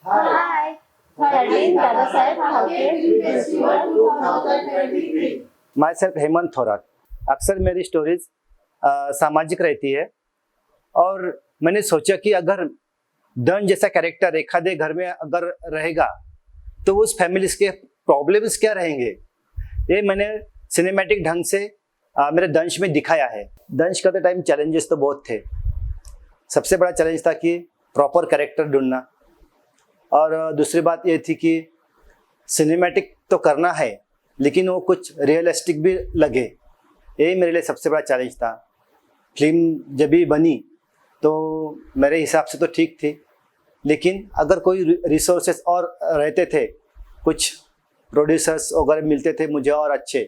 Hi, 13 Dadasaheb Phalke Film Festival 2023. My self Hemant Thorat. अक्सर मेरी stories सामाजिक रहती है और मैंने सोचा कि अगर दंड जैसा कैरेक्टर एक आधे घर में अगर रहेगा तो उस फैमिलीज के प्रॉब्लम्स क्या रहेंगे, ये मैंने सिनेमैटिक ढंग से मेरे दंश में दिखाया है। दंश करते टाइम चैलेंजेस तो बहुत थे। सबसे बड़ा चैलेंज था कि प्रॉपर कैरेक्टर ढूंढना, और दूसरी बात ये थी कि सिनेमैटिक तो करना है लेकिन वो कुछ रियलिस्टिक भी लगे। यही मेरे लिए सबसे बड़ा चैलेंज था। फिल्म जब भी बनी तो मेरे हिसाब से तो ठीक थी, लेकिन अगर कोई रिसोर्सेस और रहते थे, कुछ प्रोड्यूसर्स वगैरह मिलते थे मुझे और अच्छे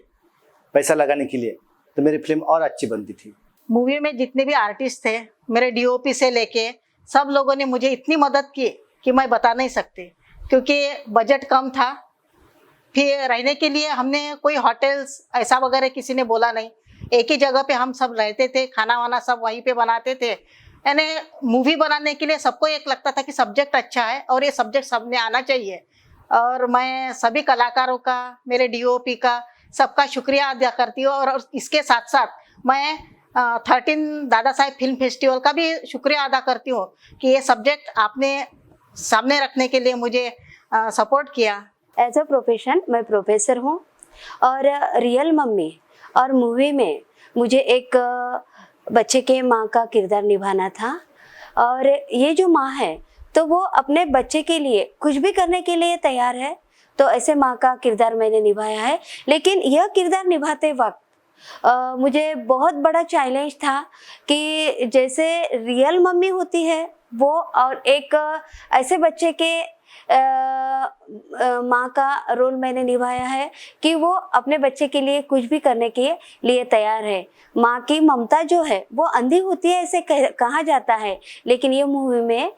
पैसा लगाने के लिए, तो मेरी फिल्म और अच्छी बनती थी। मूवी में जितने भी आर्टिस्ट थे, मेरे डीओपी से लेके सब लोगों ने मुझे इतनी मदद की कि मैं बता नहीं सकती, क्योंकि बजट कम था। फिर रहने के लिए हमने कोई होटल्स ऐसा वगैरह किसी ने बोला नहीं, एक ही जगह पे हम सब रहते थे, खाना वाना सब वहीं पे बनाते थे। यानी मूवी बनाने के लिए सबको एक लगता था कि सब्जेक्ट अच्छा है और ये सब्जेक्ट सबने आना चाहिए। और मैं सभी कलाकारों का, मेरे डीओपी का, सबका शुक्रिया अदा करती हूँ। और इसके साथ साथ मैं 13 दादा साहेब फिल्म फेस्टिवल का भी शुक्रिया अदा करती हूँ कि ये सब्जेक्ट आपने सामने रखने के लिए मुझे सपोर्ट किया। एज अ प्रोफेशन मैं प्रोफेसर हूँ और रियल मम्मी और मूवी में मुझे एक बच्चे के माँ का किरदार निभाना था। और ये जो माँ है तो वो अपने बच्चे के लिए कुछ भी करने के लिए तैयार है, तो ऐसे माँ का किरदार मैंने निभाया है। लेकिन यह किरदार निभाते वक्त मुझे बहुत बड़ा चैलेंज था कि जैसे रियल मम्मी होती है वो, और एक ऐसे बच्चे के माँ का रोल मैंने निभाया है कि वो अपने बच्चे के लिए कुछ भी करने के लिए तैयार है। माँ की ममता जो है वो अंधी होती है ऐसे कहा जाता है, लेकिन ये मूवी में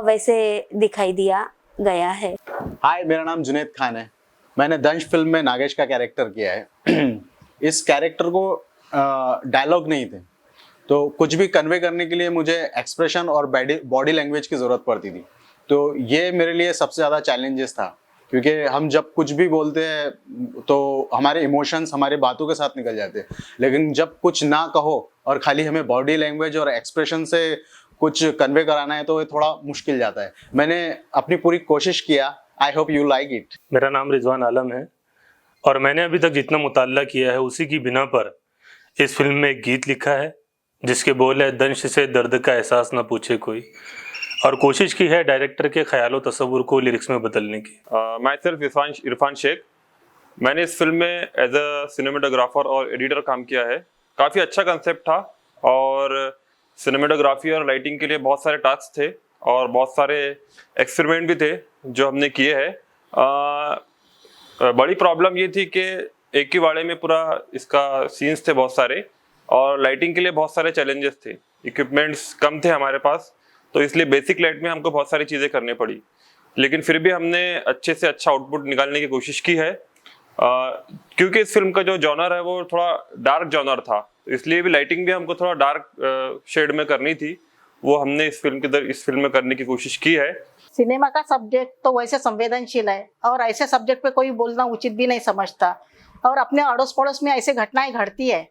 वैसे दिखाई दिया गया है। हाय, मेरा नाम जुनैद खान है। मैंने दंश फिल्म में नागेश का कैरेक्टर किया है। इस कैरेक्टर को डायलॉग नहीं थे, तो कुछ भी कन्वे करने के लिए मुझे एक्सप्रेशन और बॉडी लैंग्वेज की ज़रूरत पड़ती थी। तो ये मेरे लिए सबसे ज़्यादा चैलेंजेस था, क्योंकि हम जब कुछ भी बोलते हैं तो हमारे इमोशंस हमारी बातों के साथ निकल जाते हैं, लेकिन जब कुछ ना कहो और खाली हमें बॉडी लैंग्वेज और एक्सप्रेशन से कुछ कन्वे कराना है तो ये थोड़ा मुश्किल जाता है। मैंने अपनी पूरी कोशिश किया। I hope you like it. मेरा नाम रिजवान आलम है और मैंने अभी तक जितना मुताल्ला किया है उसी की बिना पर इस फिल्म में एक गीत लिखा है जिसके बोल है, दंश से दर्द का एहसास ना पूछे कोई, और कोशिश की है डायरेक्टर के ख्यालों तस्वुर को लिरिक्स में बदलने की। Myself Irfan Sheikh. मैंने इस फिल्म में एज अ सिनेमेटोग्राफर और एडिटर काम किया है। काफ़ी अच्छा कंसेप्ट था और सिनेमेटोग्राफी और लाइटिंग के लिए बहुत सारे टास्क थे और बहुत सारे एक्सपेरिमेंट भी थे जो हमने किए हैं। बड़ी प्रॉब्लम ये थी कि एक ही वाड़े में पूरा इसका सीन्स थे बहुत सारे, और लाइटिंग के लिए बहुत सारे चैलेंजेस थे। इक्विपमेंट्स कम थे हमारे पास, तो इसलिए बेसिक लाइट में हमको बहुत सारी चीज़ें करनी पड़ी, लेकिन फिर भी हमने अच्छे से अच्छा आउटपुट निकालने की कोशिश की है। क्योंकि इस फिल्म का जो जॉनर है वो थोड़ा डार्क जॉनर था, इसलिए भी लाइटिंग भी हमको थोड़ा डार्क शेड में करनी थी। वो हमने इस फिल्म में करने की कोशिश की है। सिनेमा का सब्जेक्ट तो वैसे संवेदनशील है और ऐसे सब्जेक्ट पे कोई बोलना उचित भी नहीं समझता, और अपने अड़ोस पड़ोस में ऐसे घटनाएं घटती है,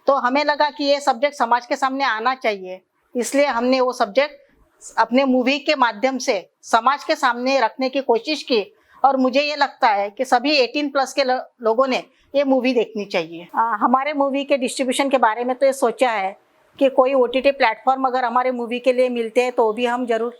तो हमें लगा कि ये सब्जेक्ट समाज के सामने आना चाहिए, इसलिए हमने वो सब्जेक्ट अपने मूवी के माध्यम से समाज के सामने रखने की कोशिश की। और मुझे ये लगता है कि सभी 18+ के लोगों ने ये मूवी देखनी चाहिए। हमारे मूवी के डिस्ट्रीब्यूशन के बारे में तो ये सोचा है कि कोई OTT प्लेटफॉर्म अगर हमारे मूवी के लिए मिलते हैं तो भी हम जरूर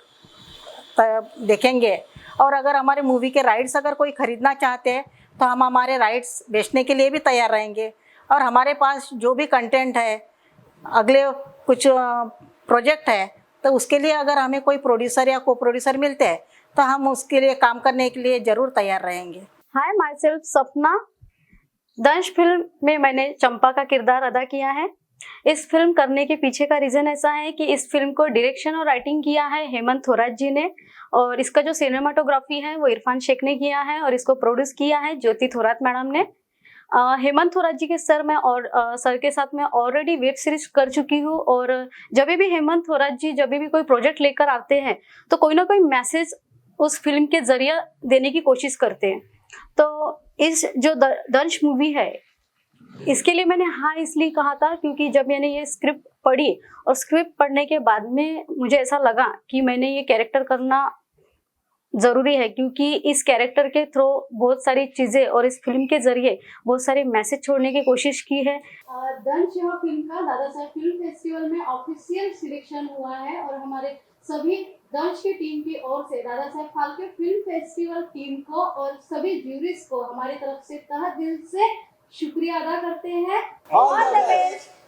देखेंगे, और अगर हमारे मूवी के राइट्स अगर कोई ख़रीदना चाहते हैं तो हम हमारे राइट्स बेचने के लिए भी तैयार रहेंगे। और हमारे पास जो भी कंटेंट है, अगले कुछ प्रोजेक्ट है, तो उसके लिए अगर हमें कोई प्रोड्यूसर या को प्रोड्यूसर मिलते हैं तो हम उसके लिए काम करने के लिए ज़रूर तैयार रहेंगे। हाय, माई सेल्फ सपना। दंश फिल्म में मैंने चंपा का किरदार अदा किया है। इस फिल्म करने के पीछे का रीज़न ऐसा है कि इस फिल्म को डायरेक्शन और राइटिंग किया है हेमंत थोराट जी ने, और इसका जो सिनेमाटोग्राफी है वो इरफान शेख ने किया है, और इसको प्रोड्यूस किया है ज्योति थोराट मैडम ने। हेमंत थोराट जी के सर के साथ मैं ऑलरेडी वेब सीरीज कर चुकी हूँ, और जब भी हेमंत थोराट जी जब भी कोई प्रोजेक्ट लेकर आते हैं तो कोई ना कोई मैसेज उस फिल्म के जरिए देने की कोशिश करते हैं। तो इस जो दंश मूवी है, इसके लिए मैंने हाँ इसलिए कहा था क्योंकि जब मैंने ये स्क्रिप्ट पढ़ी और स्क्रिप्ट पढ़ने के बाद में मुझे ऐसा लगा कि मैंने ये कैरेक्टर करना ज़रूरी है, क्योंकि इस कैरेक्टर के थ्रू बहुत सारी चीज़ें और इस फिल्म के जरिए बहुत सारे मैसेज छोड़ने की कोशिश की है। दंश यह फिल्म का दादा साहब फिल्म फेस्टिवल में ऑफिशियल सिलेक्शन हुआ है और हमारे सभी दंश की टीम की ओर से Dada Saheb Phalke film festival team को और सभी ज्यूरीज को हमारी तरफ से तहे दिल से शुक्रिया अदा करते हैं। All the best.